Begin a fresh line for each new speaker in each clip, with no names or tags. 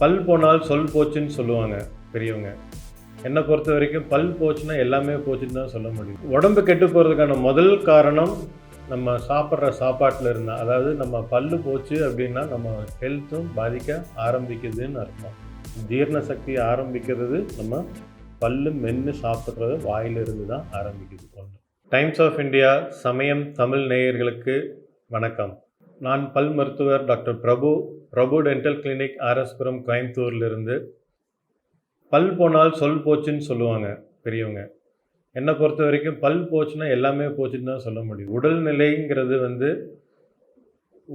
பல் போனால் சொல் போச்சுன்னு சொல்லுவாங்க பெரியவங்க. என்னை பொறுத்த வரைக்கும் பல் போச்சுன்னா எல்லாமே போச்சுன்னு தான் சொல்ல முடியும். உடம்பு கெட்டு போகிறதுக்கான முதல் காரணம் நம்ம சாப்பிட்ற சாப்பாட்டில் இருந்தால், அதாவது நம்ம பல்லு போச்சு அப்படின்னா நம்ம ஹெல்த்தும் பாதிக்க ஆரம்பிக்குதுன்னு அர்த்தம். ஜீரண சக்தி ஆரம்பிக்கிறது நம்ம பல்லு மென்று சாப்பிட்றது வாயிலிருந்து தான் ஆரம்பிக்குது. ஒன்று. டைம்ஸ் ஆஃப் இந்தியா சமயம் தமிழ் நேயர்களுக்கு வணக்கம். நான் பல் மருத்துவர் டாக்டர் பிரபு டென்டல் கிளினிக் ஆர்எஸ்புரம் கோயம்புத்தூர்லேருந்து. பல் போனால் சொல் போச்சுன்னு சொல்லுவாங்க பெரியவங்க. என்னை பொறுத்த வரைக்கும் பல் போச்சுன்னா எல்லாமே போச்சுன்னு தான் சொல்ல முடியும்.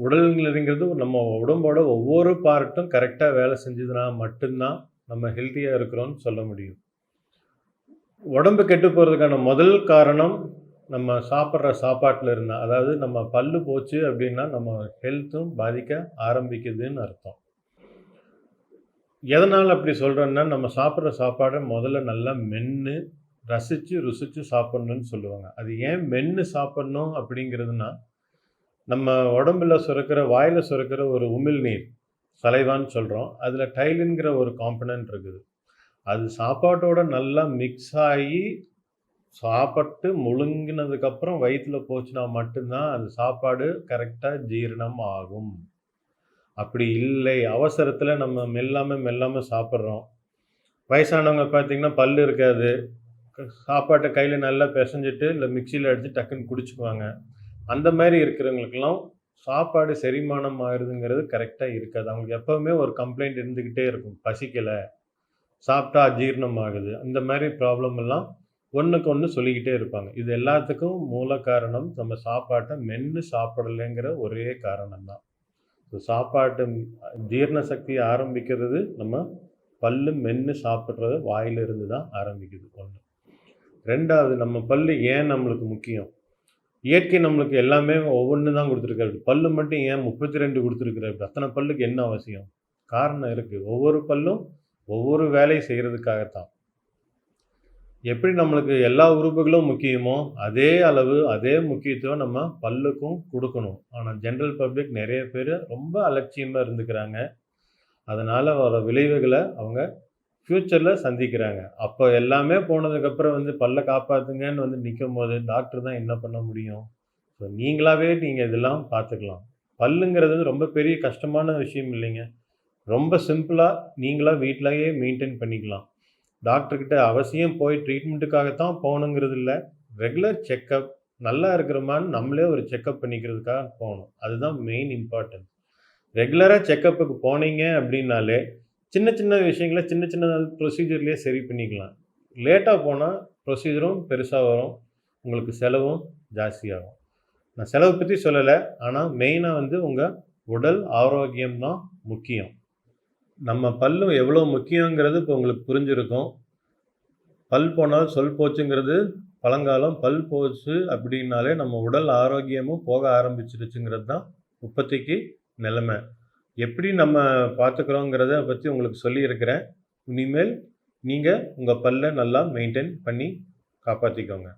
உடல்நிலைங்கிறது நம்ம உடம்போட ஒவ்வொரு பார்ட்டும் கரெக்டாக வேலை செஞ்சதுன்னா மட்டும்தான் நம்ம ஹெல்த்தியாக இருக்கிறோன்னு சொல்ல முடியும். உடம்பு கெட்டு போகிறதுக்கான முதல் காரணம் நம்ம சாப்பிட்ற சாப்பாட்டில் இருந்தால், அதாவது நம்ம பல்லு போச்சு அப்படின்னா நம்ம ஹெல்த்தும் பாதிக்க ஆரம்பிக்குதுன்னு அர்த்தம். எதனால் அப்படி சொல்கிறேன்னா, நம்ம சாப்பிட்ற சாப்பாடை முதல்ல நல்லா மென்று ருசித்து சாப்பிட்ணுன்னு சொல்லுவாங்க. அது ஏன் மென்று சாப்பிட்ணும் அப்படிங்கிறதுனா, நம்ம உடம்புல வாயில் சுரக்கிற ஒரு உமிழ்நீர் சலைவான்னு சொல்கிறோம். அதில் டைலின்கிற ஒரு காம்பனன்ட் இருக்குது. அது சாப்பாட்டோட நல்லா மிக்ஸ் ஆகி சாப்பிட்டு முழுங்கினதுக்கப்புறம் வயிற்றில் போச்சுன்னா மட்டும்தான் அந்த சாப்பாடு கரெக்டாக ஜீரணம் ஆகும். அப்படி இல்லை, அவசரத்தில் நம்ம மெல்லாமல் சாப்பிட்றோம். வயசானவங்க பார்த்திங்கன்னா பல் இருக்காது, சாப்பாட்டை கையில் நல்லா பிசைஞ்சிட்டு இல்லை மிக்சியில் அடித்து டக்குன்னு குடிச்சுக்குவாங்க. அந்த மாதிரி இருக்கிறவங்களுக்கெல்லாம் சாப்பாடு செரிமானம் ஆகுதுங்கிறது கரெக்டாக இருக்காது. அவங்களுக்கு எப்போவுமே ஒரு கம்ப்ளைண்ட் இருந்துக்கிட்டே இருக்கும், பசிக்கலை, சாப்பிட்டா அஜீரணம் ஆகுது. இந்த மாதிரி ப்ராப்ளம் எல்லாம் ஒன்றுக்கு ஒன்று சொல்லிக்கிட்டே இருப்பாங்க. இது எல்லாத்துக்கும் மூல காரணம் நம்ம சாப்பாட்டை மென்று சாப்பிடலைங்கிற ஒரே காரணம்தான். சாப்பாட்டு ஜீரண சக்தி ஆரம்பிக்கிறது நம்ம பல்லு மென்று சாப்பிட்றது வாயிலிருந்து தான் ஆரம்பிக்குது. ஒன்று. ரெண்டாவது, நம்ம பல்லு ஏன் நம்மளுக்கு முக்கியம்? இயற்கை நம்மளுக்கு எல்லாமே ஒவ்வொன்று தான் கொடுத்துருக்காரு. பல்லு மட்டும் ஏன் 32 கொடுத்துருக்குறாரு? அத்தனை பல்லுக்கு என்ன அவசியம்? காரணம் இருக்குது. ஒவ்வொரு பல்லும் ஒவ்வொரு வேலை செய்கிறதுக்காகத்தான். எப்படி நம்மளுக்கு எல்லா உறுப்புகளும் முக்கியமோ அதே அளவு அதே முக்கியத்துவம் நம்ம பல்லுக்கும் கொடுக்கணும். ஆனால் ஜென்ரல் பப்ளிக் நிறைய பேர் ரொம்ப அலட்சியமாக இருந்துக்கிறாங்க. அதனால் வர விளைவுகளை அவங்க ஃப்யூச்சரில் சந்திக்கிறாங்க. அப்போ எல்லாமே போனதுக்கப்புறம் பல்லை காப்பாற்றுங்கன்னு நிற்கும் போது டாக்டர் தான் என்ன பண்ண முடியும்? ஸோ நீங்கள் இதெல்லாம் பார்த்துக்கலாம். பல்லுங்கிறது ரொம்ப பெரிய கஷ்டமான விஷயம் இல்லைங்க. ரொம்ப சிம்பிளாக நீங்களாக வீட்டிலையே மெயின்டைன் பண்ணிக்கலாம். டாக்டர்கிட்ட அவசியம் போய் ட்ரீட்மெண்ட்டுக்காகத்தான் போகணுங்கிறது இல்லை. ரெகுலர் செக்கப் நல்லா இருக்கிறோமான்னு நம்மளே ஒரு செக்கப் பண்ணிக்கிறதுக்காக போகணும். அதுதான் மெயின் இம்பார்ட்டன்ஸ். ரெகுலராக செக்கப்புக்கு போனீங்க அப்படின்னாலே சின்ன சின்ன விஷயங்களை சின்ன சின்ன ப்ரொசீஜர்லேயே சரி பண்ணிக்கலாம். லேட்டாக போனால் ப்ரொசீஜரும் பெருசாக வரும், உங்களுக்கு செலவும் ஜாஸ்தியாகும். நான் செலவு பற்றி சொல்லலை, ஆனால் மெயினாக உங்கள் உடல் ஆரோக்கியம்தான் முக்கியம். நம்ம பல்லும் எவ்வளோ முக்கியங்கிறது இப்போ உங்களுக்கு புரிஞ்சிருக்கும். பல் போனால் சொல் போச்சுங்கிறது பழங்காலம். பல் போச்சு அப்படின்னாலே நம்ம உடல் ஆரோக்கியமும் போக ஆரம்பிச்சிருச்சுங்கிறது தான் இப்போதைக்கு நிலைமை. எப்படி நம்ம பார்த்துக்கிறோங்கிறத பற்றி உங்களுக்கு சொல்லியிருக்கிறேன். இனிமேல் நீங்கள் உங்கள் பல்லை நல்லா மெயின்டைன் பண்ணி காப்பாற்றிக்கோங்க.